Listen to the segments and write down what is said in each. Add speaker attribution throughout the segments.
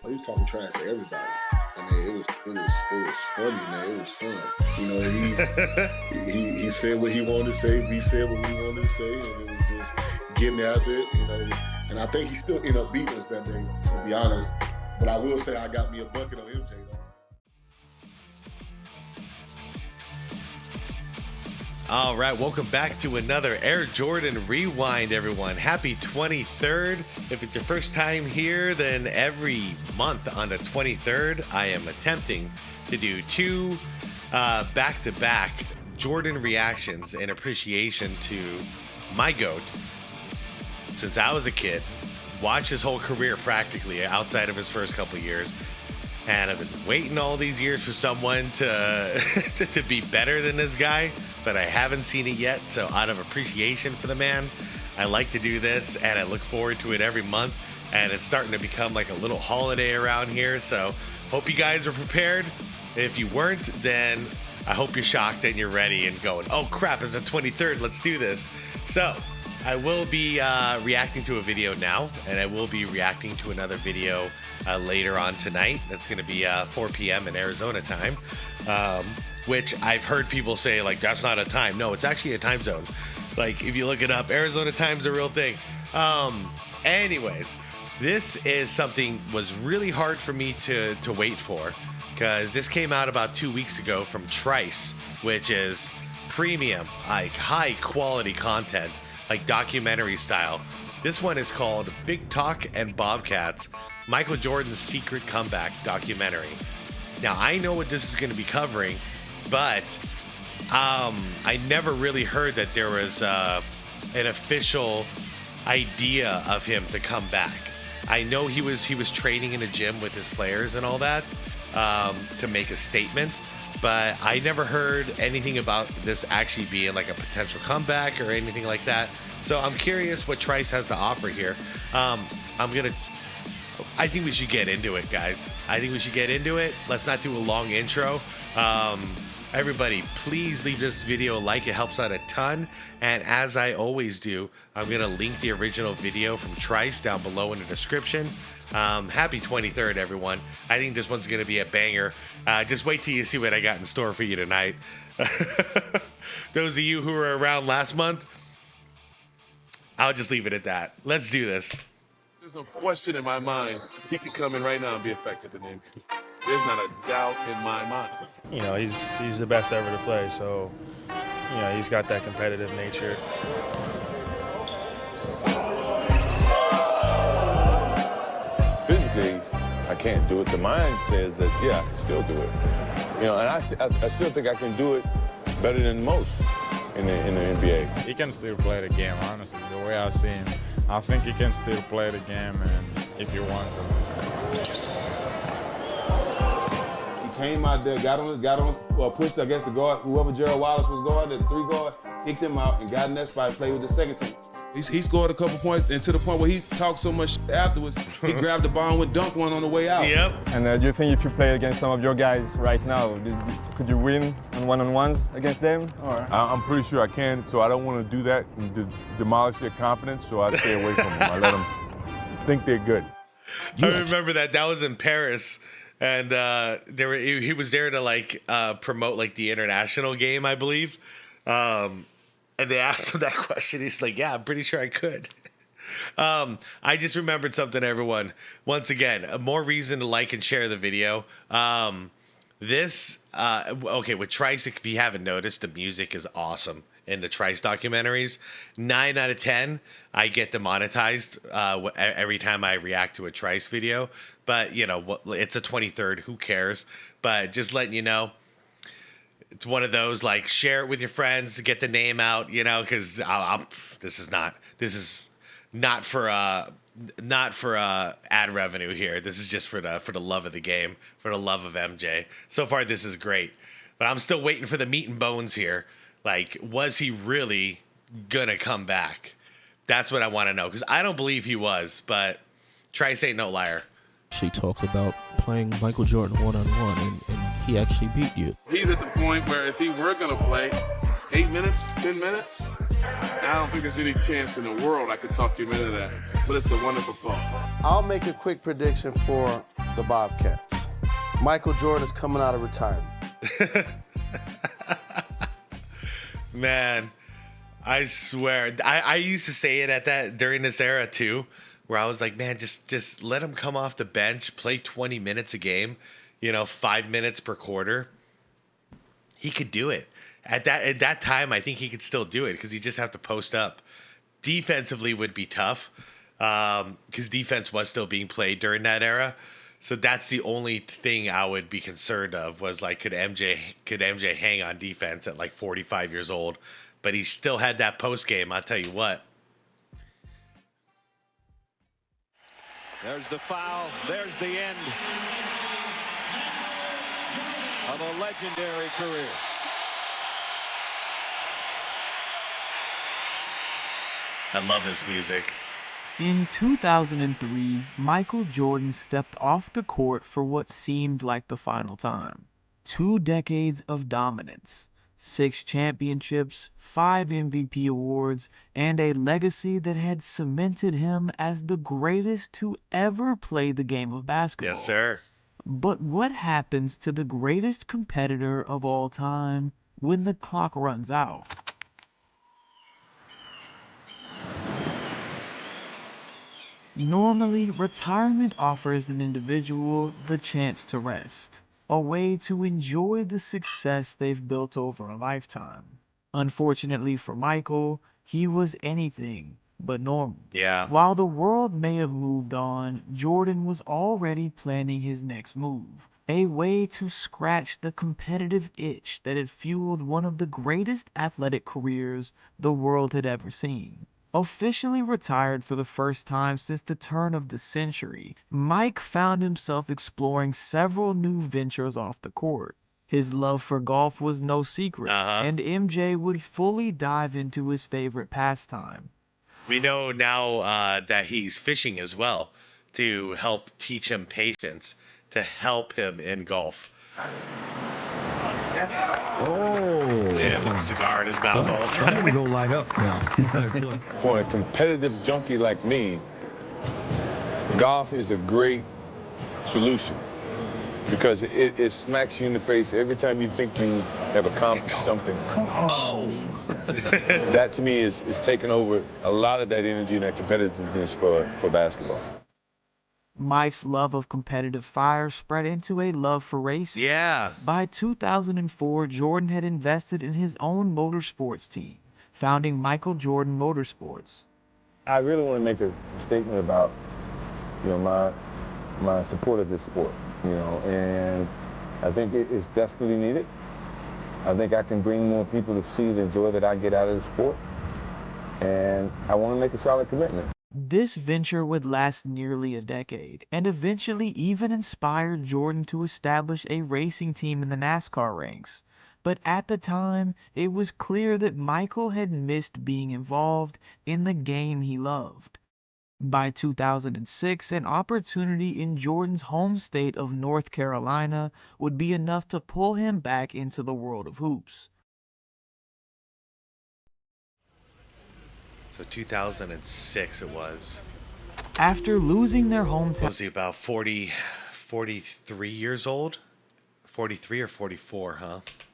Speaker 1: He was talking trash to everybody. I mean, it was funny, man. It was fun. You know, he said what he wanted to say. We said what we wanted to say, and it was just getting after it. You know, and I think he still ended up beating us that day, to be honest. But I will say I got me a bucket on MJ though.
Speaker 2: All right, welcome back to another Air Jordan Rewind, everyone. Happy 23rd. If it's your first time here, then every month on the 23rd, I am attempting to do two back-to-back Jordan reactions in appreciation to my GOAT. Since I was a kid, watched his whole career practically outside of his first couple years, and I've been waiting all these years for someone to to be better than this guy, but I haven't seen it yet. So out of appreciation for the man, I like to do this, and I look forward to it every month. And it's starting to become like a little holiday around here. So hope you guys are prepared. If you weren't, then I hope you're shocked and you're ready and going, oh crap, it's the 23rd, let's do this. So I will be reacting to a video now, and I will be reacting to another video later on tonight. That's going to be 4 p.m. in Arizona time, which I've heard people say, like, that's not a time. No, it's actually a time zone. Like, if you look it up, Arizona time's a real thing. Anyways, this is something was really hard for me to wait for, because this came out about 2 weeks ago from Trice, which is premium, like high quality content, like documentary style. This one is called Big Talk and Bobcats, Michael Jordan's Secret Comeback documentary. Now, I know what this is going to be covering, but I never really heard that there was an official idea of him to come back. I know he was training in a gym with his players and all that to make a statement, but I never heard anything about this actually being like a potential comeback or anything like that. So I'm curious what Trice has to offer here. I think we should get into it, guys. I think we should get into it. Let's not do a long intro. Everybody, please leave this video a like. It helps out a ton. And as I always do, I'm going to link the original video from Trice down below in the description. Happy 23rd, everyone. I think this one's going to be a banger. Just wait till you see what I got in store for you tonight. Those of you who were around last month, I'll just leave it at that. Let's do this.
Speaker 3: There's no question in my mind he could come in right now and be effective in the NBA. There's not a doubt in my mind.
Speaker 4: You know, he's the best ever to play, so, you know, he's got that competitive nature.
Speaker 5: Physically, I can't do it. The mind says that, yeah, I can still do it. You know, and I still think I can do it better than most in the NBA.
Speaker 6: He can still play the game, honestly. The way I see him, I think he can still play the game, and if you want to.
Speaker 7: He came out there, got on, pushed against the guard, whoever Gerald Wallace was guarding, the 3 guard, kicked him out and got in that spot, played with the second team. He scored a couple points, and to the point where he talked so much afterwards, he grabbed the ball and went dunk one on the way out.
Speaker 2: Yep.
Speaker 8: And do you think if you play against some of your guys right now, could you win on one-on-ones against them? Or?
Speaker 5: I'm pretty sure I can, so I don't want to do that and demolish their confidence, so I stay away from them. I let them think they're good.
Speaker 2: I remember that was in Paris, and he was there to like promote like the international game, I believe. And they asked him that question. He's like, yeah, I'm pretty sure I could. I just remembered something, everyone. Once again, more reason to like and share the video. Okay, with Trice, if you haven't noticed, the music is awesome in the Trice documentaries. 9 out of 10, I get demonetized every time I react to a Trice video. But, you know, it's a 23rd. Who cares? But just letting you know, it's one of those, like, share it with your friends, get the name out, you know, because this is not for ad revenue here. This is just for the love of the game, for the love of MJ. So far, this is great, but I'm still waiting for the meat and bones here. Like, was he really gonna come back? That's what I want to know, because I don't believe he was, but Trice ain't no liar.
Speaker 9: She talked about playing Michael Jordan one-on-one, and he actually beat you.
Speaker 3: He's at the point where if he were going to play 8 minutes, 10 minutes, I don't think there's any chance in the world I could talk him into that. But it's a wonderful thought.
Speaker 10: I'll make a quick prediction for the Bobcats. Michael Jordan is coming out of retirement.
Speaker 2: Man, I swear, I used to say it during this era too, where I was like, man, just let him come off the bench, play 20 minutes a game, 5 minutes per quarter. He could do it. At that time, I think he could still do it because he just have to post up. Defensively would be tough because defense was still being played during that era. So that's the only thing I would be concerned of was like, could MJ hang on defense at like 45 years old? But he still had that post game. I'll tell you what.
Speaker 11: There's the foul. There's the end of a legendary career.
Speaker 2: I love this music.
Speaker 12: In 2003, Michael Jordan stepped off the court for what seemed like the final time. 2 decades of dominance, 6 championships, 5 MVP awards, and a legacy that had cemented him as the greatest to ever play the game of basketball.
Speaker 2: Yes, sir.
Speaker 12: But what happens to the greatest competitor of all time when the clock runs out? Normally, retirement offers an individual the chance to rest, a way to enjoy the success they've built over a lifetime. Unfortunately for Michael, he was anything but normal.
Speaker 2: Yeah.
Speaker 12: While the world may have moved on, Jordan was already planning his next move, a way to scratch the competitive itch that had fueled one of the greatest athletic careers the world had ever seen. Officially retired for the first time since the turn of the century, Mike found himself exploring several new ventures off the court. His love for golf was no secret, and MJ would fully dive into his favorite pastime.
Speaker 2: We know now that he's fishing as well to help teach him patience, to help him in golf. Yeah, with a cigar in his mouth all the time.
Speaker 13: I'm gonna go light up now.
Speaker 5: For a competitive junkie like me, golf is a great solution because it smacks you in the face every time you think you have accomplished something. That to me is taking over a lot of that energy and that competitiveness for basketball.
Speaker 12: Mike's love of competitive fire spread into a love for racing.
Speaker 2: Yeah.
Speaker 12: By 2004, Jordan had invested in his own motorsports team, founding Michael Jordan Motorsports.
Speaker 5: I really want to make a statement about, my support of this sport, and I think it's desperately needed. I think I can bring more people to see the joy that I get out of the sport, and I want to make a solid commitment.
Speaker 12: This venture would last nearly a decade, and eventually even inspired Jordan to establish a racing team in the NASCAR ranks. But at the time, it was clear that Michael had missed being involved in the game he loved. By 2006, an opportunity in Jordan's home state of North Carolina would be enough to pull him back into the world of hoops.
Speaker 2: So 2006 it was.
Speaker 12: After losing their hometown...
Speaker 2: Was he about 43 years old? 43 or 44,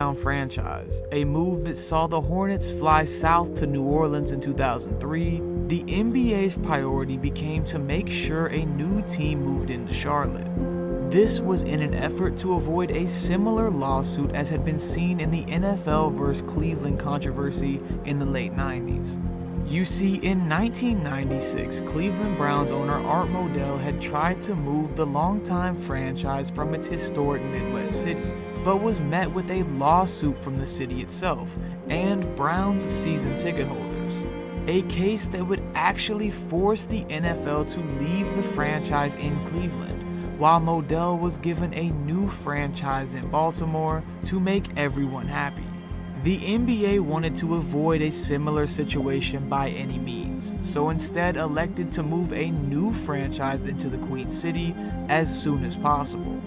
Speaker 2: huh?
Speaker 12: Franchise, a move that saw the Hornets fly south to New Orleans in 2003, the NBA's priority became to make sure a new team moved into Charlotte. This was in an effort to avoid a similar lawsuit as had been seen in the NFL vs. Cleveland controversy in the late 90s. You see, in 1996, Cleveland Browns owner Art Modell had tried to move the longtime franchise from its historic Midwest city, but was met with a lawsuit from the city itself and Browns season ticket holders. A case that would actually force the NFL to leave the franchise in Cleveland, while Modell was given a new franchise in Baltimore to make everyone happy. The NBA wanted to avoid a similar situation by any means, so instead elected to move a new franchise into the Queen City as soon as possible.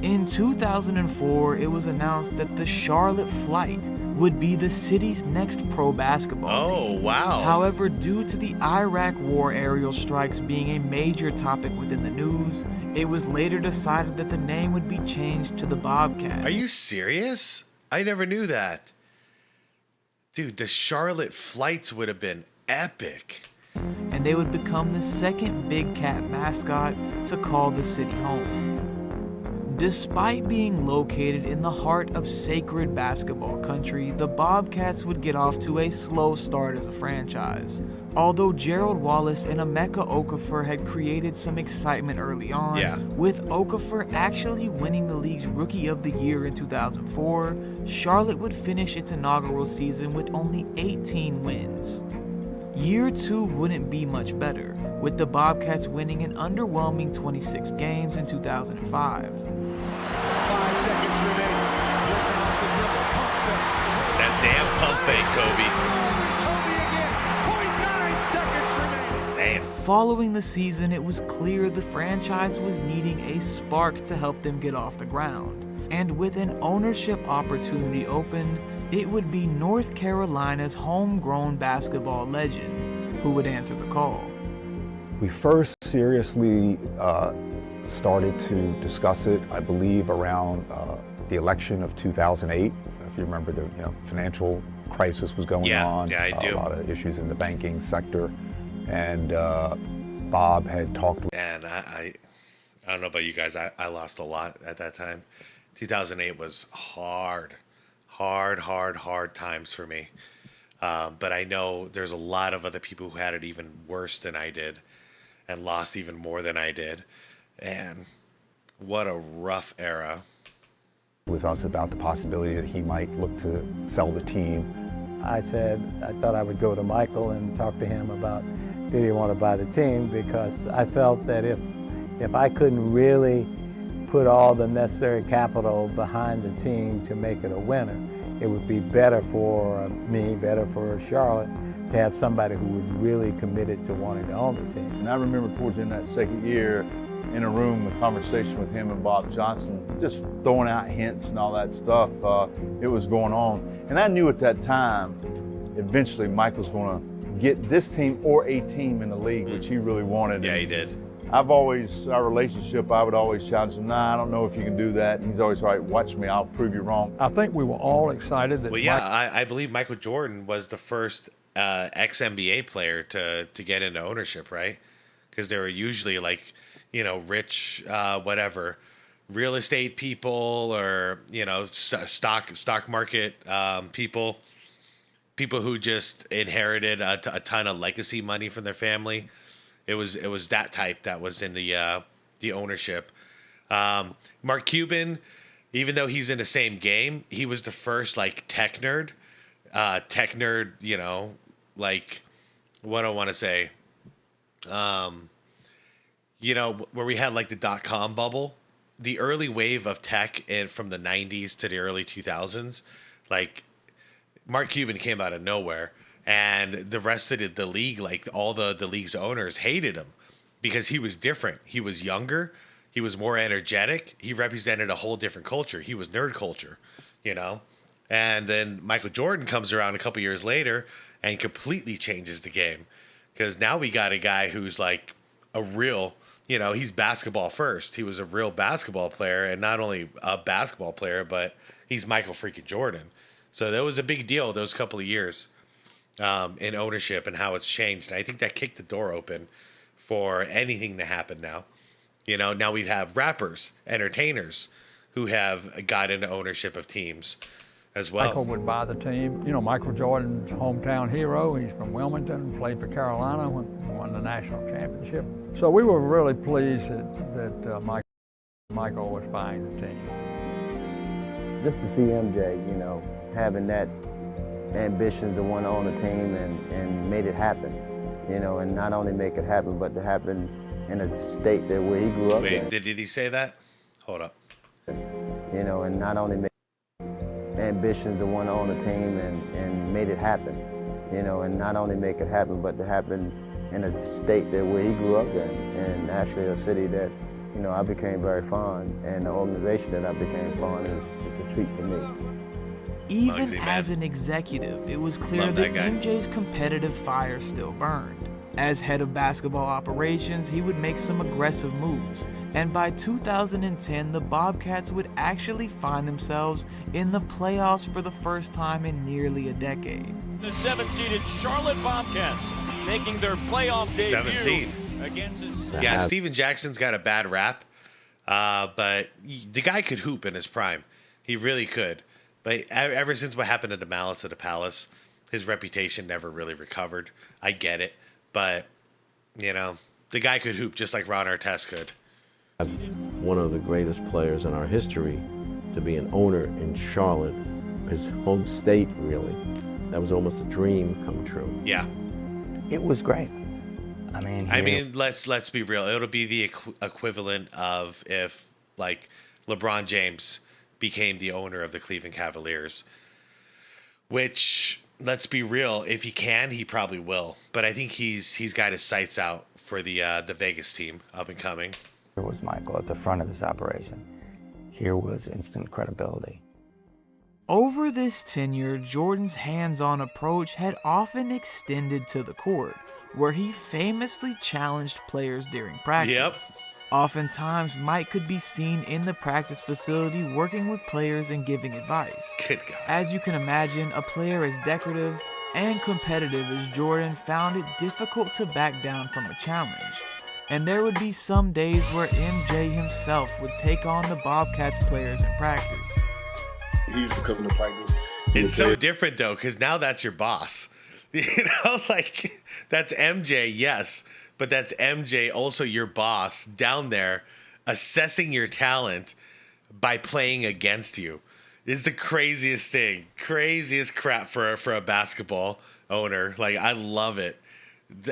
Speaker 12: In 2004, it was announced that the Charlotte Flight would be the city's next pro basketball team.
Speaker 2: Oh, wow.
Speaker 12: However, due to the Iraq War aerial strikes being a major topic within the news, it was later decided that the name would be changed to the Bobcats.
Speaker 2: Are you serious? I never knew that. Dude, the Charlotte Flights would have been epic.
Speaker 12: And they would become the second Big Cat mascot to call the city home. Despite being located in the heart of sacred basketball country, the Bobcats would get off to a slow start as a franchise. Although Gerald Wallace and Emeka Okafor had created some excitement early on, with Okafor actually winning the league's Rookie of the Year in 2004, Charlotte would finish its inaugural season with only 18 wins. Year 2 wouldn't be much better, with the Bobcats winning an underwhelming 26 games in 2005.
Speaker 11: 5 seconds remaining.
Speaker 2: That damn pump fake, Kobe.
Speaker 11: 0.9 seconds remaining.
Speaker 2: Damn.
Speaker 12: Following the season, it was clear the franchise was needing a spark to help them get off the ground. And with an ownership opportunity open, it would be North Carolina's homegrown basketball legend who would answer the call.
Speaker 14: We first seriously started to discuss it, I believe, around the election of 2008. If you remember, the financial crisis was going on.
Speaker 2: Yeah, I do.
Speaker 14: A lot of issues in the banking sector, and Bob had talked.
Speaker 2: And I don't know about you guys. I lost a lot at that time. 2008 was hard times for me. But I know there's a lot of other people who had it even worse than I did, and lost even more than I did. And what a rough era.
Speaker 14: With us about the possibility that he might look to sell the team.
Speaker 15: I said I thought I would go to Michael and talk to him about did he want to buy the team, because I felt that if I couldn't really put all the necessary capital behind the team to make it a winner, it would be better for me, better for Charlotte, to have somebody who was really committed to wanting to own the team.
Speaker 16: And I remember towards the end of that second year, in a room, a conversation with him and Bob Johnson, just throwing out hints and all that stuff. It was going on. And I knew at that time, eventually Michael's going to get this team or a team in the league, which he really wanted.
Speaker 2: Yeah, he did.
Speaker 16: Our relationship, I would always challenge him, nah, I don't know if you can do that. And he's always right, watch me, I'll prove you wrong.
Speaker 17: I think we were all excited that
Speaker 2: I believe Michael Jordan was the first ex-NBA player to get into ownership, right? Because they were usually like, rich, real estate people, or, stock market people who just inherited a ton of legacy money from their family. It was that type that was in the ownership. Mark Cuban, even though he's in the same game, he was the first tech nerd, what I want to say, where we had the .com bubble, the early wave of tech from the 90s to the early 2000s, Mark Cuban came out of nowhere. And the rest of the league, all the league's owners hated him because he was different. He was younger. He was more energetic. He represented a whole different culture. He was nerd culture, And then Michael Jordan comes around a couple years later and completely changes the game, because now we got a guy who's a real, he's basketball first. He was a real basketball player, and not only a basketball player, but he's Michael freaking Jordan. So that was a big deal those couple of years. In ownership and how it's changed. And I think that kicked the door open for anything to happen now. Now we have rappers, entertainers who have got into ownership of teams as well.
Speaker 17: Michael would buy the team. Michael Jordan's hometown hero. He's from Wilmington, played for Carolina, won the national championship. So we were really pleased that Michael was buying the team.
Speaker 18: Just to see MJ, having that ambition to want to own a team and made it happen, and not only make it happen, but to happen in a state that where he grew up in.
Speaker 2: Did he say that? Hold up.
Speaker 18: And not only make ambition to want to own a team and made it happen, and not only make it happen, but to happen in a state that where he grew up in, and actually a city that you know, I became very fond, and the organization that I became fond is a treat for me.
Speaker 12: Even as an executive, it was clear
Speaker 2: Love
Speaker 12: that
Speaker 2: that guy.
Speaker 12: MJ's competitive fire still burned. As head of basketball operations, he would make some aggressive moves, and by 2010, the Bobcats would actually find themselves in the playoffs for the first time in nearly a decade.
Speaker 19: The 7th-seeded Charlotte Bobcats making their playoff debut
Speaker 2: 7th seed.
Speaker 19: against his...
Speaker 2: Yeah, Steven Jackson's got a bad rap, but the guy could hoop in his prime. He really could. But ever since what happened at the Malice at the Palace, his reputation never really recovered. I get it. But, you know, the guy could hoop just like Ron Artest could.
Speaker 20: One of the greatest players in our history to be an owner in Charlotte, his home state, really. That was almost a dream come true.
Speaker 2: Yeah.
Speaker 21: It was great. I mean,
Speaker 2: let's be real. It'll be the equivalent of if, like, LeBron James became the owner of the Cleveland Cavaliers, which, let's be real, if he can, he probably will. But I think he's got his sights out for the Vegas team up and coming.
Speaker 21: Here was Michael at the front of this operation. Here was instant credibility.
Speaker 12: Over this tenure, Jordan's hands-on approach had often extended to the court, where he famously challenged players during practice.
Speaker 2: Yep.
Speaker 12: Oftentimes, Mike could be seen in the practice facility working with players and giving advice.
Speaker 2: Good God.
Speaker 12: As you can imagine, a player as decorative and competitive as Jordan found it difficult to back down from a challenge. And there would be some days where MJ himself would take on the Bobcats players in practice.
Speaker 1: He used to come to practice.
Speaker 2: It's so different, though, because now that's your boss. You know, like, that's MJ, yes. But that's MJ, also your boss, down there assessing your talent by playing against you. It's the craziest thing. Craziest crap for a basketball owner. Like, I love it.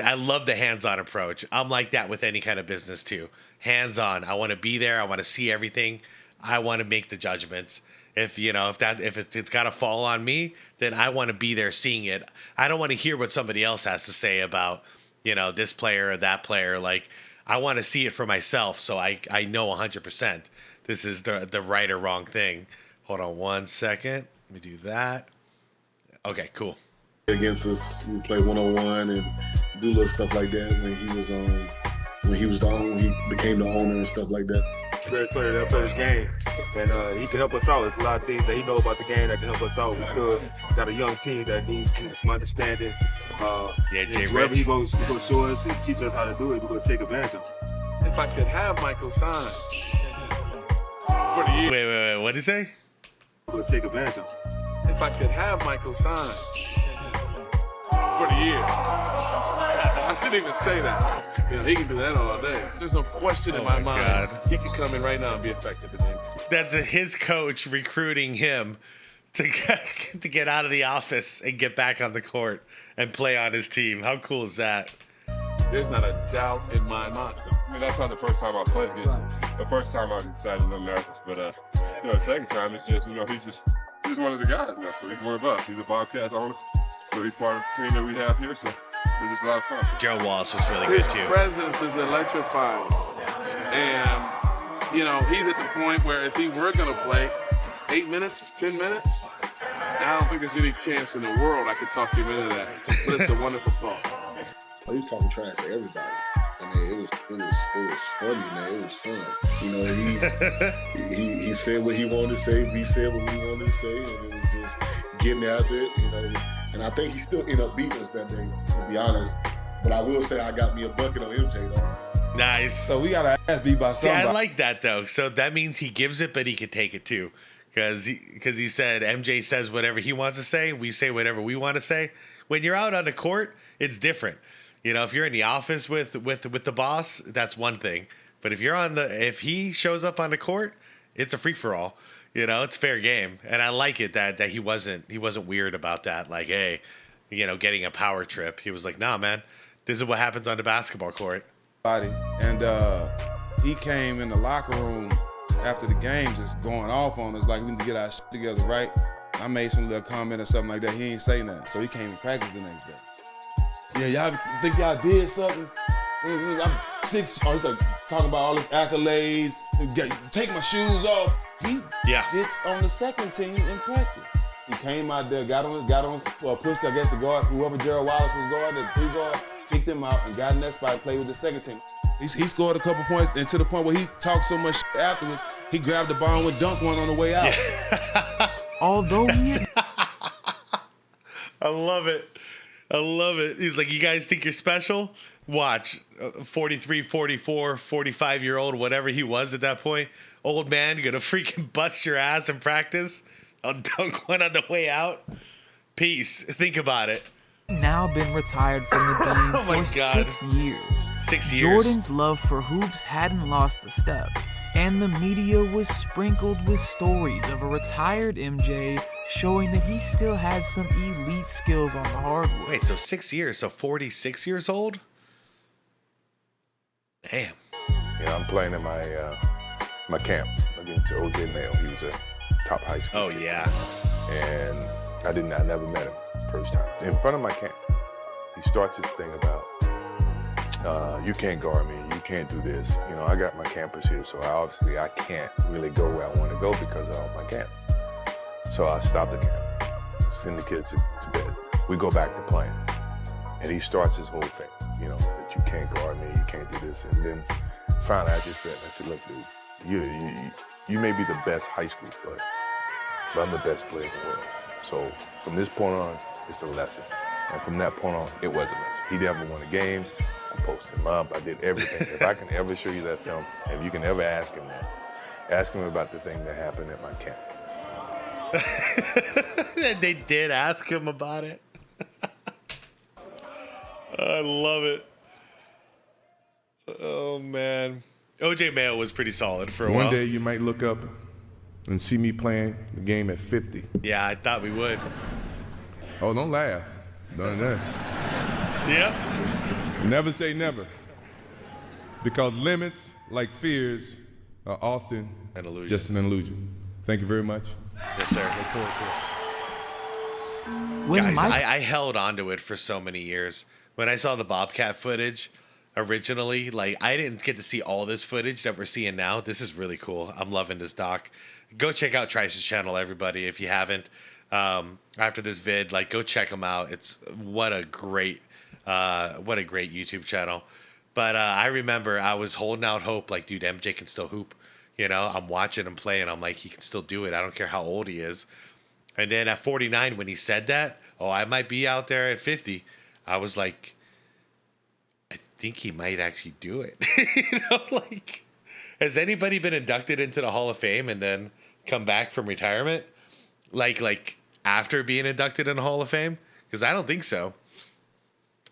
Speaker 2: I love the hands-on approach. I'm like that with any kind of business, too. Hands-on. I want to be there. I want to see everything. I want to make the judgments. If it's got to fall on me, then I want to be there seeing it. I don't want to hear what somebody else has to say about, you know, this player or that player. Like, I want to see it for myself, so I know 100% this is the right or wrong thing. Hold on 1 second. Let me do that. Okay, cool.
Speaker 1: Against us, we play 1-on-1 and do little stuff like that when he became the owner and stuff like that.
Speaker 22: Best player that played this game, and he can help us out. There's a lot of things that he knows about the game that can help us out. We still got a young team that needs some understanding.
Speaker 2: Jay
Speaker 22: wherever
Speaker 2: Rich.
Speaker 22: he goes show us and teach us how to do it. We're going to take advantage of it. If I could have Michael sign for the year.
Speaker 2: Wait. What did he say?
Speaker 22: We're going to take advantage of it. If I could have Michael sign for the year. I shouldn't even say that. You know, he can do that all day. There's no question in my mind.
Speaker 2: God.
Speaker 22: He can come in right now and be effective in the NBA.
Speaker 2: That's his coach recruiting him to get out of the office and get back on the court and play on his team. How cool is that?
Speaker 22: There's not a doubt in my mind.
Speaker 23: I mean, that's not the first time I played this. The first time I was excited, a little nervous, but you know, the second time it's just, you know, he's one of the guys. That's what he's one of us. He's a Bobcats owner, so he's part of the team that we have here. So it's just a lot of fun.
Speaker 2: Joe Wallace was really
Speaker 22: His
Speaker 2: good too.
Speaker 22: presence is electrifying, and you know, he's at the point where if he were gonna play 8 minutes, 10 minutes, I don't think there's any chance in the world I could talk him into that. But it's a wonderful thought.
Speaker 1: He was talking trash to everybody. I mean, it was funny, man. It was fun. You know, he said what he wanted to say. We said what we wanted to say, and it was just getting out there. You know, and I think he still ended up beating us that day, to be honest. But I will say I got me a bucket on MJ though.
Speaker 2: Nice.
Speaker 7: So we got our ass beat by somebody.
Speaker 2: See, I like that though. So that means he gives it, but he can take it too, because he said MJ says whatever he wants to say. We say whatever we want to say. When you're out on the court, it's different. You know, if you're in the office with the boss, that's one thing. But if he shows up on the court, it's a free for all. You know, it's fair game, and I like it that he wasn't weird about that. Like, hey, you know, getting a power trip. He was like, nah, man, this is what happens on the basketball court.
Speaker 7: And he came in the locker room after the game just going off on us like we need to get our shit together, right? I made some little comment or something like that. He ain't say nothing, so he came to practice the next day. Yeah, y'all think y'all did something? I'm 6. He's like talking about all his accolades. Take my shoes off. He gets on the second team in practice. He came out there, got on, pushed against the guard, whoever Gerald Wallace was guarding, the 3 guard, kicked him out and got in that spot and played with the second team. He scored a couple points, and to the point where he talked so much afterwards, he grabbed the ball and went dunk one on the way out.
Speaker 12: Although he
Speaker 2: I love it. I love it. He's like, you guys think you're special? Watch. 43, 44, 45-year-old, whatever he was at that point, old man, gonna freaking bust your ass in practice. I'll dunk one on the way out. Peace. Think about it.
Speaker 12: now been retired from the game
Speaker 2: Oh my
Speaker 12: for
Speaker 2: God.
Speaker 12: 6 years.
Speaker 2: 6 years.
Speaker 12: Jordan's love for hoops hadn't lost a step, and the media was sprinkled with stories of a retired MJ showing that he still had some elite skills on the hardwood.
Speaker 2: Wait, so 6 years, so 46 years old? Damn.
Speaker 5: Yeah, I'm playing in my camp against O.J. Mayo. He was a top high school.
Speaker 2: Oh, yeah.
Speaker 5: And I never met him first time. In front of my camp, he starts this thing about, you can't guard me, you can't do this. You know, I got my campus here, so I can't really go where I want to go because of my camp. So I stop the camp, send the kids to bed. We go back to playing. And he starts his whole thing, you know, that you can't guard me, you can't do this. And then finally I just said, look, dude, you may be the best high school player, but I'm the best player in the world. So from this point on, it's a lesson. And from that point on, it was a lesson. He never won a game. I posted him up. I did everything. If I can ever show you that film, if you can ever ask him that, ask him about the thing that happened at my camp.
Speaker 2: They did ask him about it. I love it. Oh, man. O.J. Mayo was pretty solid for a while.
Speaker 4: One day you might look up and see me playing the game at 50.
Speaker 2: Yeah, I thought we would.
Speaker 4: Oh, don't laugh. Don't.
Speaker 2: Yep.
Speaker 4: Never say never. Because limits, like fears, are often just an illusion. Thank you very much.
Speaker 2: Yes, sir. Guys, I held on to it for so many years. When I saw the Bobcat footage originally, like, I didn't get to see all this footage that we're seeing now. This is really cool. I'm loving this doc. Go check out Trice's channel, everybody, if you haven't. After this vid, like, go check him out. It's what a great YouTube channel. But I remember I was holding out hope, like, dude, MJ can still hoop. You know, I'm watching him play, and I'm like, he can still do it. I don't care how old he is. And then at 49, when he said that, I might be out there at 50, I was like, I think he might actually do it. You know, like, has anybody been inducted into the Hall of Fame and then come back from retirement? Like after being inducted in the Hall of Fame? Because I don't think so.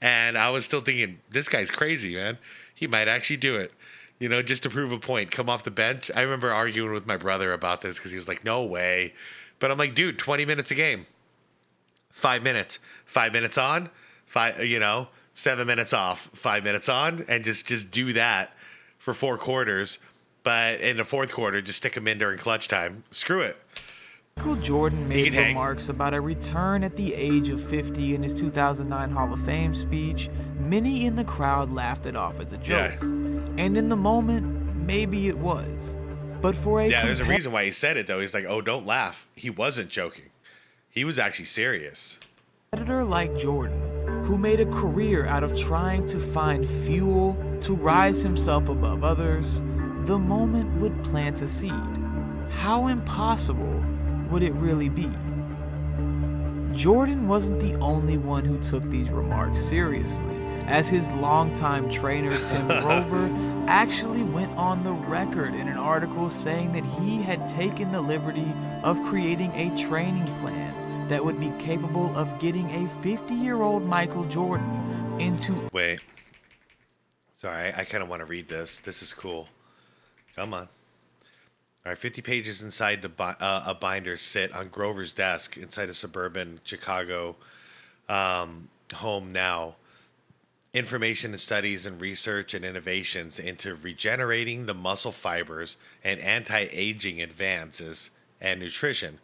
Speaker 2: And I was still thinking, this guy's crazy, man. He might actually do it. You know, just to prove a point, come off the bench. I remember arguing with my brother about this because he was like, no way. But I'm like, dude, 20 minutes a game. 5 minutes. 5 minutes on, 7 minutes off, 5 minutes on, and just do that for 4 quarters. But in the fourth quarter, just stick him in during clutch time. Screw it.
Speaker 12: Michael Jordan made remarks about a return at the age of 50 in his 2009 Hall of Fame speech. Many in the crowd laughed it off as a joke. Yeah. And in the moment, maybe it was. But for a
Speaker 2: there's a reason why he said it, though. He's like, oh, don't laugh. He wasn't joking. He was actually serious.
Speaker 12: Competitor like Jordan, who made a career out of trying to find fuel to rise himself above others, the moment would plant a seed. How impossible would it really be? Jordan wasn't the only one who took these remarks seriously, as his longtime trainer Tim Grover actually went on the record in an article saying that he had taken the liberty of creating a training plan that would be capable of getting a 50-year-old Michael Jordan into...
Speaker 2: Wait. Sorry, I kind of want to read this. This is cool. Come on. All right, 50 pages inside a binder sit on Grover's desk inside a suburban Chicago home now. Information and studies and research and innovations into regenerating the muscle fibers and anti-aging advances and nutrition.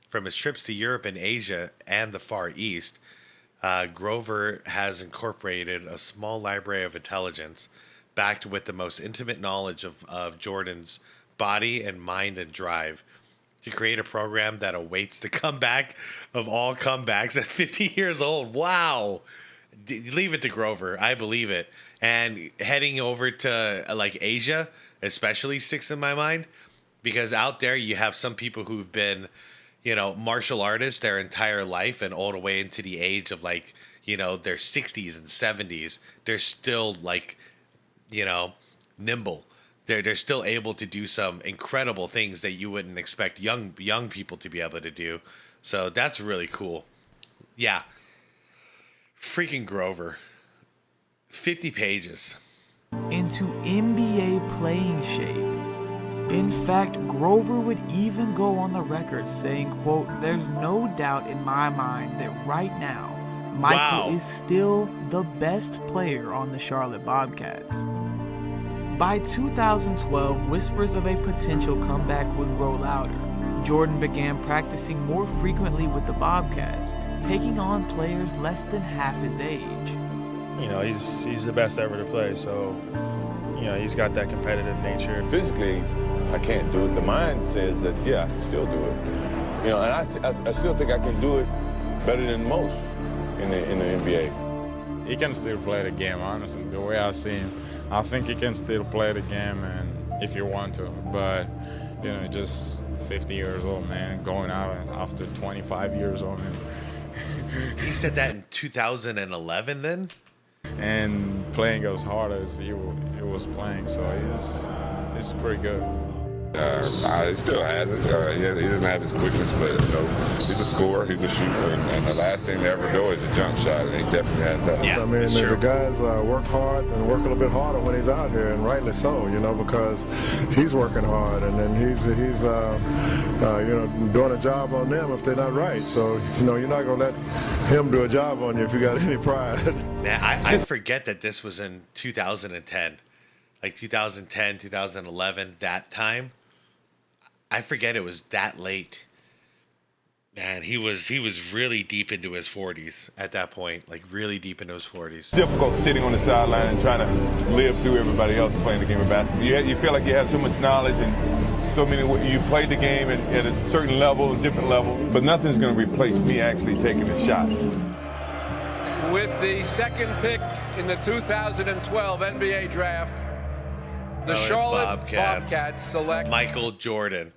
Speaker 2: From his trips to Europe and Asia and the Far East, Grover has incorporated a small library of intelligence backed with the most intimate knowledge of Jordan's body and mind and drive to create a program that awaits the comeback of all comebacks at 50 years old. Wow. Leave it to Grover. I believe it. And heading over to like Asia especially sticks in my mind, because out there you have some people who've been, you know, martial artists their entire life and all the way into the age of like, you know, their 60s and 70s. They're still like, you know, nimble. They're still able to do some incredible things that you wouldn't expect young people to be able to do. So that's really cool. Yeah. Freaking Grover. 50 pages.
Speaker 12: Into NBA playing shape. In fact, Grover would even go on the record saying, quote, "There's no doubt in my mind that right now, Michael is still the best player on the Charlotte Bobcats." By 2012, whispers of a potential comeback would grow louder. Jordan began practicing more frequently with the Bobcats, taking on players less than half his age.
Speaker 6: You know, he's the best ever to play, so, you know, he's got that competitive nature.
Speaker 5: Physically, I can't do it. The mind says that, yeah, I can still do it. You know, and I still think I can do it better than most in the NBA.
Speaker 8: He can still play the game, honestly. The way I see him, I think he can still play the game, and if you want to. But, you know, just 50 years old, man, going out after 25 years old.
Speaker 2: He said that in 2011 then?
Speaker 8: And playing as hard as he was playing, so he's pretty good.
Speaker 23: He still has it. He doesn't have his quickness, but you know, he's a scorer, he's a shooter, and the last thing to ever go is a jump shot, and he definitely has that.
Speaker 2: Yeah,
Speaker 10: I mean, the guys work hard and work a little bit harder when he's out here, and rightly so, you know, because he's working hard, and then he's you know, doing a job on them if they're not right. So, you know, you're not going to let him do a job on you if you got any pride.
Speaker 2: Man, I forget that this was in 2010. Like 2010, 2011, that time. I forget it was that late. Man, he was really deep into his 40s at that point, like really deep into his 40s.
Speaker 7: It's difficult sitting on the sideline and trying to live through everybody else playing the game of basketball. You feel like you have so much knowledge and so many. You played the game at a certain level, a different level, but nothing's going to replace me actually taking a shot.
Speaker 9: With the second pick in the 2012 NBA draft, the Charlotte Bobcats select
Speaker 2: Michael Jordan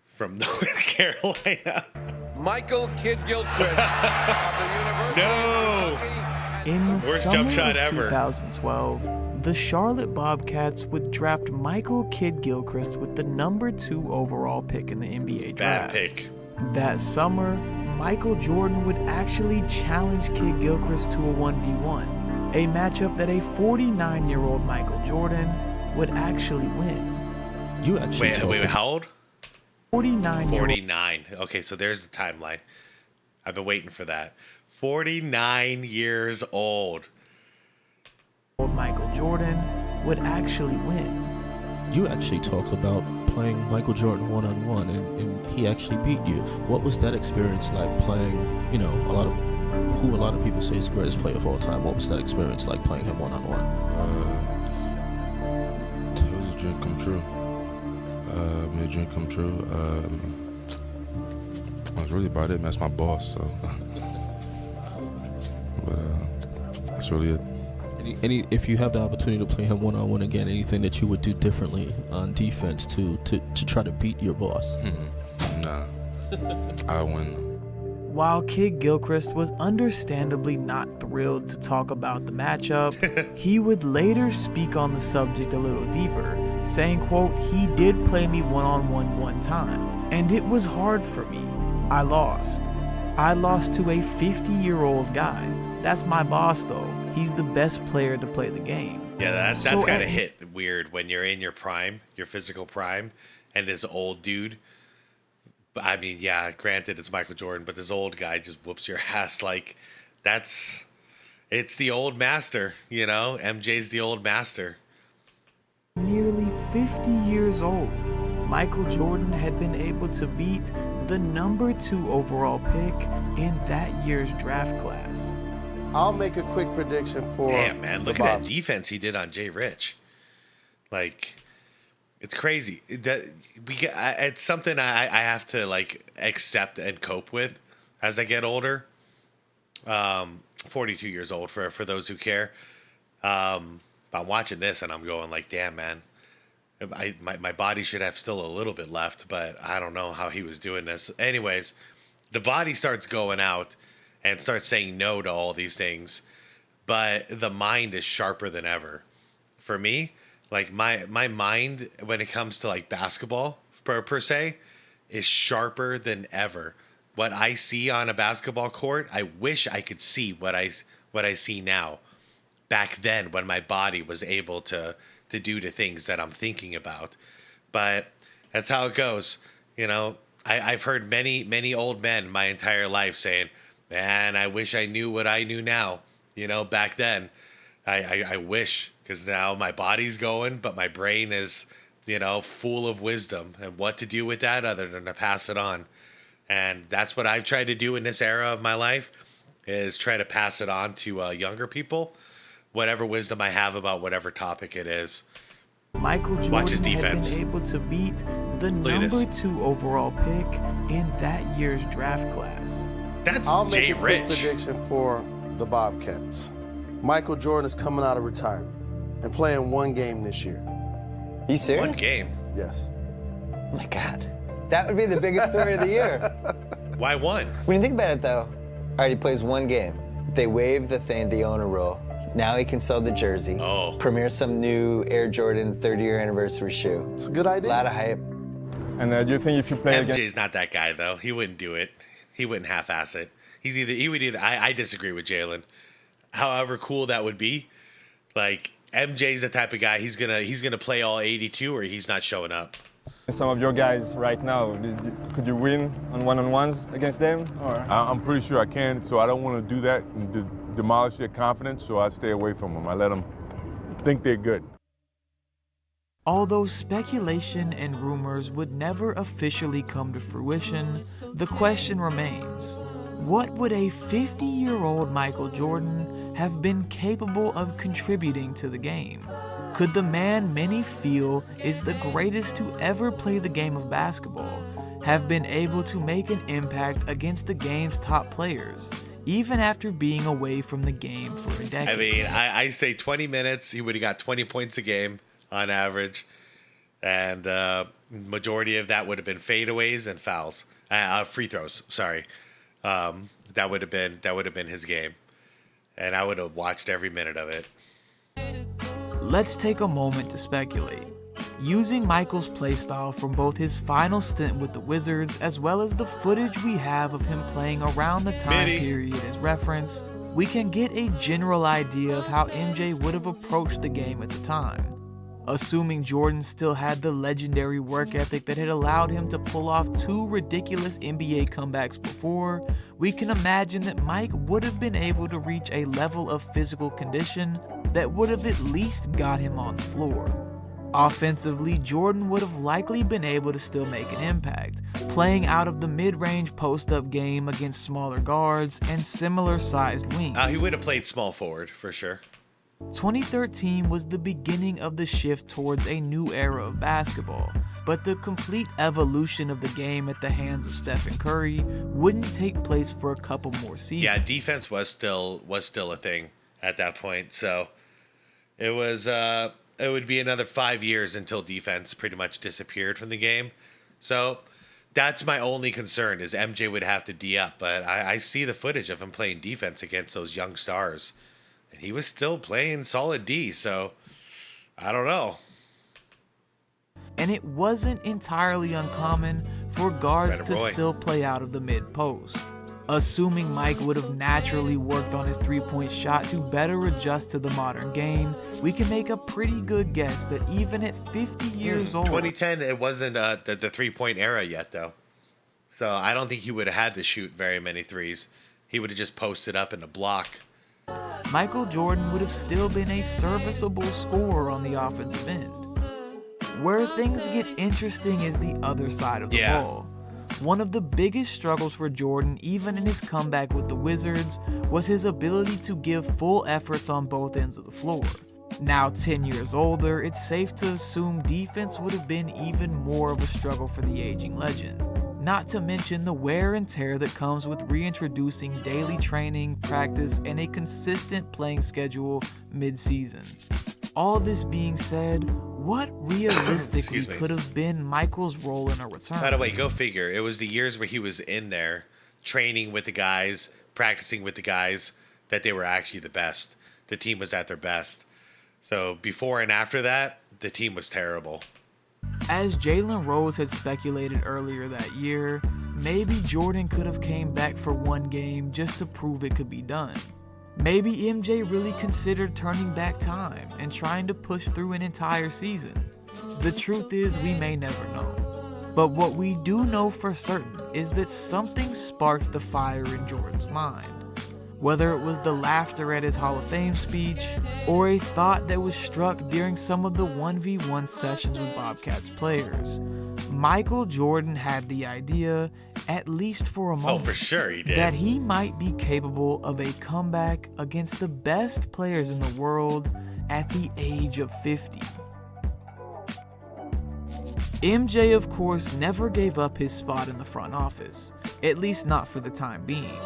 Speaker 2: from North Carolina.
Speaker 9: Michael Kid Gilchrist of the University of Kentucky.
Speaker 12: In the
Speaker 2: Worst
Speaker 12: summer
Speaker 2: jump shot
Speaker 12: of
Speaker 2: ever.
Speaker 12: 2012, the Charlotte Bobcats would draft Michael Kid Gilchrist with the number 2 overall pick in the NBA draft.
Speaker 2: Bad pick.
Speaker 12: That summer, Michael Jordan would actually challenge Kid Gilchrist to a 1v1, a matchup that a 49-year-old Michael Jordan would actually win.
Speaker 2: You actually wait, how old?
Speaker 12: 49.
Speaker 2: 49. Okay, so there's the timeline. I've been waiting for that. 49 years old.
Speaker 12: Michael Jordan would actually win.
Speaker 24: You actually talked about playing Michael Jordan one-on-one, and he actually beat you. What was that experience like playing, you know, a lot of people say is the greatest player of all time? What was that experience like playing him one-on-one?
Speaker 25: It was a dream come true. Made a dream come true. That's really about it, man. That's my boss, so. But that's really it.
Speaker 24: If you have the opportunity to play him one-on-one again, anything that you would do differently on defense to try to beat your boss?
Speaker 25: Nah, I win.
Speaker 12: While Kid Gilchrist was understandably not thrilled to talk about the matchup, he would later speak on the subject a little deeper, saying, quote, "He did play me one-on-one one time, and it was hard for me. I lost. I lost to a 50-year-old guy. That's my boss, though. He's the best player to play the game."
Speaker 2: Yeah, that's gotta hit weird when you're in your prime, your physical prime, and this old dude. I mean, yeah, granted it's Michael Jordan, but this old guy just whoops your ass. Like, it's the old master, you know? MJ's the old master.
Speaker 12: Nearly 50 years old, Michael Jordan had been able to beat the number 2 overall pick in that year's draft class.
Speaker 3: I'll make a quick prediction for.
Speaker 2: Damn, man, look at that defense he did on Jay Rich. Like, it's crazy. It's something I have to like accept and cope with as I get older. 42 years old for those who care. I'm watching this and I'm going like, damn, man. My body should have still a little bit left, but I don't know how he was doing this. Anyways, the body starts going out and starts saying no to all these things, but the mind is sharper than ever. For me, like my mind when it comes to like basketball per se is sharper than ever. What I see on a basketball court, I wish I could see what I see now. Back then, when my body was able to do the things that I'm thinking about, but that's how it goes. You know, I've heard many old men my entire life saying, "Man, I wish I knew what I knew now." You know, back then, I wish, because now my body's going, but my brain is, you know, full of wisdom and what to do with that other than to pass it on. And that's what I've tried to do in this era of my life, is try to pass it on to younger people, whatever wisdom I have about whatever topic it is.
Speaker 12: Michael Jordan had been able to beat the number 2 overall pick in that year's draft class.
Speaker 2: That's
Speaker 3: I'll
Speaker 2: Jay
Speaker 3: make a
Speaker 2: Rich.
Speaker 3: quick prediction for the Bobcats. Michael Jordan is coming out of retirement and playing one game this year.
Speaker 11: You serious?
Speaker 2: One game?
Speaker 3: Yes.
Speaker 11: Oh my God. That would be the biggest story of the year.
Speaker 2: Why one?
Speaker 11: When you think about it, though, all right, he plays one game. They waive the owner rule. Now he can sell the jersey.
Speaker 2: Oh.
Speaker 11: Premiere some new Air Jordan 30-year anniversary shoe.
Speaker 3: It's a good idea.
Speaker 11: A lot of hype.
Speaker 13: And do you think if you play
Speaker 2: MJ's not that guy, though. He wouldn't do it. He wouldn't half-ass it. I disagree with Jalen. However cool that would be, like, MJ's the type of guy, he's gonna play all 82 or he's not showing up.
Speaker 13: some of your guys right now, could you win on one-on-ones against them? Or?
Speaker 4: I'm pretty sure I can, so I don't want to do that and demolish their confidence, so I stay away from them. I let them think they're good.
Speaker 12: Although speculation and rumors would never officially come to fruition, the question remains, what would a 50-year-old Michael Jordan have been capable of contributing to the game? Could the man many feel is the greatest to ever play the game of basketball have been able to make an impact against the game's top players, even after being away from the game for a decade?
Speaker 2: I mean, I say 20 minutes, he would have got 20 points a game on average, and majority of that would have been fadeaways and fouls, free throws. Sorry, that would have been his game, and I would have watched every minute of it.
Speaker 12: Let's take a moment to speculate. Using Michael's playstyle from both his final stint with the Wizards as well as the footage we have of him playing around the time period as reference, we can get a general idea of how MJ would have approached the game at the time. Assuming Jordan still had the legendary work ethic that had allowed him to pull off 2 ridiculous NBA comebacks before, we can imagine that Mike would have been able to reach a level of physical condition that would have at least got him on the floor. Offensively, Jordan would have likely been able to still make an impact, playing out of the mid-range post-up game against smaller guards and similar-sized wings.
Speaker 2: He would have played small forward, for sure.
Speaker 12: 2013 was the beginning of the shift towards a new era of basketball, but the complete evolution of the game at the hands of Stephen Curry wouldn't take place for a couple more seasons.
Speaker 2: Yeah, defense was still a thing at that point, so it would be another 5 years until defense pretty much disappeared from the game. So that's my only concern, is MJ would have to D up, but I see the footage of him playing defense against those young stars, and he was still playing solid D, so I don't know.
Speaker 12: And it wasn't entirely uncommon for guards to still play out of the mid-post. Assuming Mike would have naturally worked on his three-point shot to better adjust to the modern game, we can make a pretty good guess that even at 50 years old...
Speaker 2: 2010, it wasn't the three-point era yet, though. So I don't think he would have had to shoot very many threes. He would have just posted up in a block.
Speaker 12: Michael Jordan would have still been a serviceable scorer on the offensive end. Where things get interesting is the other side of the ball. One of the biggest struggles for Jordan, even in his comeback with the Wizards, was his ability to give full efforts on both ends of the floor. Now 10 years older, it's safe to assume defense would have been even more of a struggle for the aging legend. Not to mention the wear and tear that comes with reintroducing daily training, practice, and a consistent playing schedule mid-season. All this being said, what realistically could have been Michael's role in a return?
Speaker 2: By the way, go figure. It was the years where he was in there, training with the guys, practicing with the guys, that they were actually the best. The team was at their best. So before and after that, the team was terrible.
Speaker 12: As Jalen Rose had speculated earlier that year, maybe Jordan could have came back for one game just to prove it could be done. Maybe MJ really considered turning back time and trying to push through an entire season. The truth is, we may never know. But what we do know for certain is that something sparked the fire in Jordan's mind. Whether it was the laughter at his Hall of Fame speech, or a thought that was struck during some of the 1v1 sessions with Bobcats players, Michael Jordan had the idea, at least for a moment,
Speaker 2: for sure he did,
Speaker 12: that he might be capable of a comeback against the best players in the world at the age of 50. MJ, of course, never gave up his spot in the front office, at least not for the time being.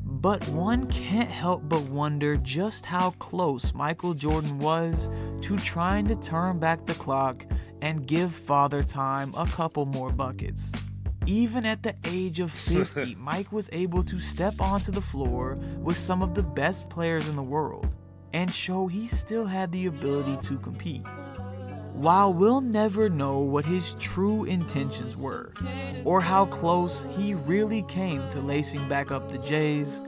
Speaker 12: But one can't help but wonder just how close Michael Jordan was to trying to turn back the clock and give Father Time a couple more buckets. Even at the age of 50, Mike was able to step onto the floor with some of the best players in the world and show he still had the ability to compete. While we'll never know what his true intentions were, or how close he really came to lacing back up the Jays,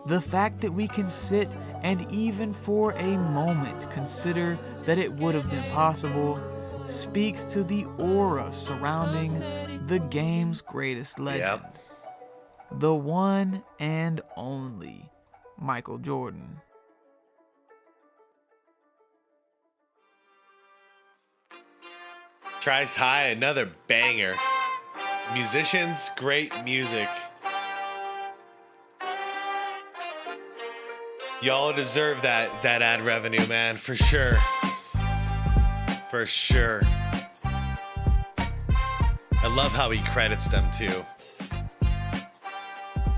Speaker 12: the fact that we can sit and even for a moment consider that it would have been possible speaks to the aura surrounding the game's greatest legend. The one and only Michael Jordan.
Speaker 2: Tries High, another banger. Musicians, great music. Y'all deserve that ad revenue, man, for sure. For sure. I love how he credits them too.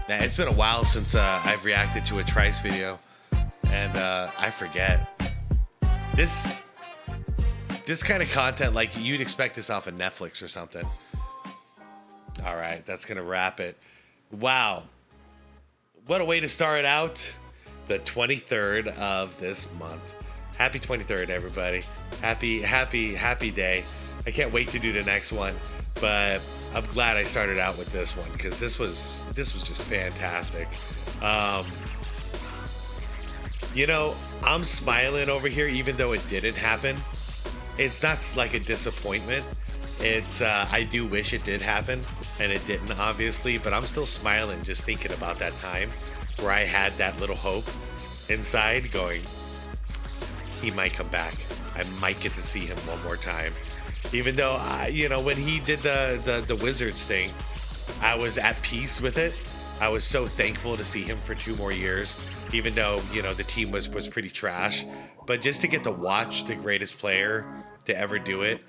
Speaker 2: Now, it's been a while since I've reacted to a Trice video, and I forget. This kind of content, like you'd expect this off of Netflix or something. All right, that's gonna wrap it. Wow, what a way to start out the 23rd of this month. Happy 23rd, everybody. Happy day. I can't wait to do the next one, but I'm glad I started out with this one because this was just fantastic. You know, I'm smiling over here even though it didn't happen. It's not like a disappointment. It's I do wish it did happen, and it didn't, obviously, but I'm still smiling just thinking about that time where I had that little hope inside going, he might come back. I might get to see him one more time. Even though, when he did the Wizards thing, I was at peace with it. I was so thankful to see him for 2 more years, even though, the team was pretty trash. But just to get to watch the greatest player to ever do it,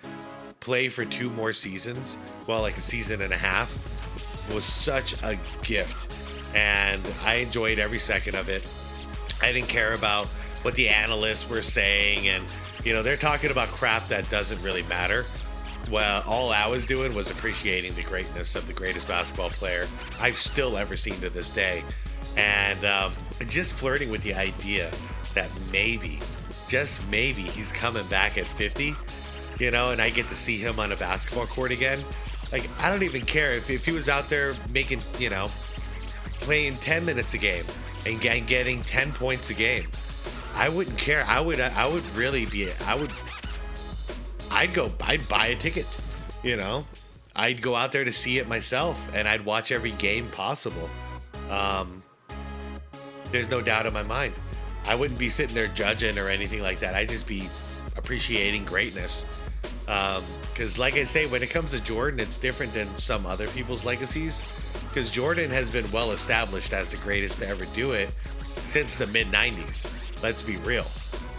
Speaker 2: play for 2 more seasons, well, like a season and a half, was such a gift. And I enjoyed every second of it. I didn't care about what the analysts were saying, and they're talking about crap that doesn't really matter. Well, all I was doing was appreciating the greatness of the greatest basketball player I've still ever seen to this day, and just flirting with the idea that maybe, just maybe, he's coming back at 50, and I get to see him on a basketball court again. Like, I don't even care if he was out there making, playing 10 minutes a game and getting 10 points a game. I wouldn't care. I'd buy a ticket, I'd go out there to see it myself, and I'd watch every game possible. There's no doubt in my mind. I wouldn't be sitting there judging or anything like that. I'd just be appreciating greatness. Because like I say, when it comes to Jordan, it's different than some other people's legacies, because Jordan has been well established as the greatest to ever do it since the mid 90s. Let's be real.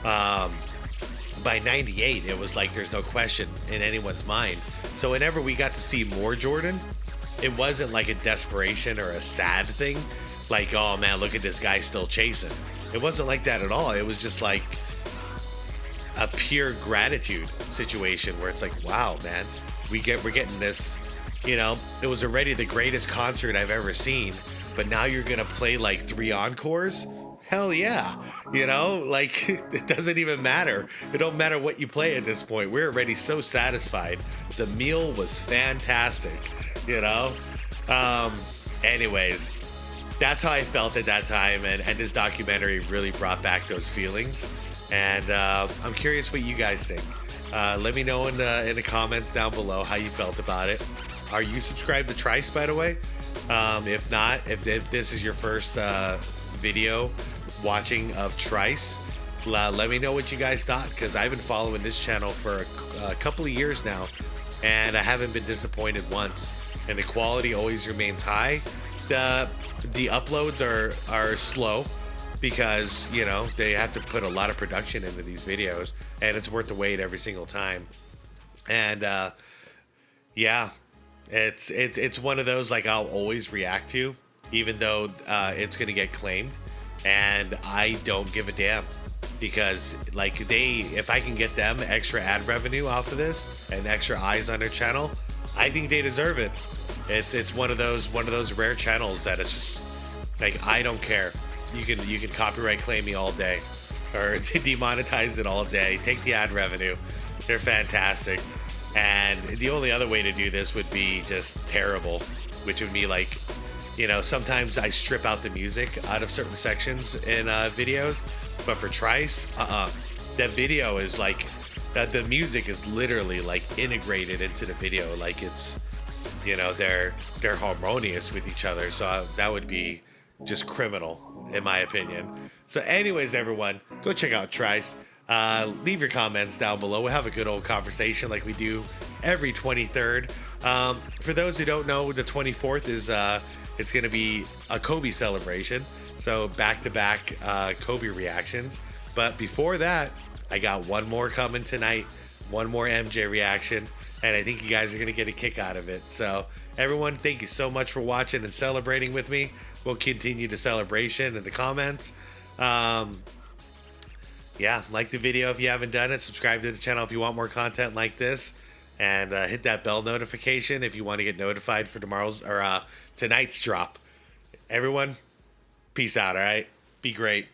Speaker 2: By 98, it was like there's no question in anyone's mind. So whenever we got to see more Jordan, it wasn't like a desperation or a sad thing, like, oh man, look at this guy still chasing. It wasn't like that at all. It was just like a pure gratitude situation where it's like, wow, man, we're getting this. You know, it was already the greatest concert I've ever seen, but now you're gonna play like 3 encores. Hell yeah. You know, like, it doesn't even matter. It don't matter what you play at this point. We're already so satisfied. The meal was fantastic, you know? Anyways, that's how I felt at that time. And this documentary really brought back those feelings. And I'm curious what you guys think. Let me know in the comments down below how you felt about it. Are you subscribed to Trice, by the way? If not, if this is your first video watching of Trice, let me know what you guys thought, because I've been following this channel for a couple of years now, and I haven't been disappointed once, and the quality always remains high. The uploads are slow because, you know, they have to put a lot of production into these videos, and it's worth the wait every single time. And yeah, it's one of those, like, I'll always react to, even though it's gonna get claimed. And I don't give a damn, because like, if I can get them extra ad revenue off of this and extra eyes on their channel, I think they deserve it. It's one of those rare channels that it's just like, I don't care. You can copyright claim me all day, or demonetize it all day. Take the ad revenue. They're fantastic. And the only other way to do this would be just terrible, which would be like, you know, sometimes I strip out the music out of certain sections in videos, but for Trice, that video is like, that the music is literally like integrated into the video, like it's, you know, they're harmonious with each other. So that would be just criminal, in my opinion. So anyways, everyone, go check out Trice. Leave your comments down below. We'll have a good old conversation like we do every 23rd. For those who don't know, the 24th is it's going to be a Kobe celebration. So back-to-back Kobe reactions. But before that, I got one more coming tonight. One more MJ reaction. And I think you guys are going to get a kick out of it. So everyone, thank you so much for watching and celebrating with me. We'll continue the celebration in the comments. Yeah, like the video if you haven't done it. Subscribe to the channel if you want more content like this. And hit that bell notification if you want to get notified for tomorrow's or tonight's drop. Everyone, peace out, all right? Be great.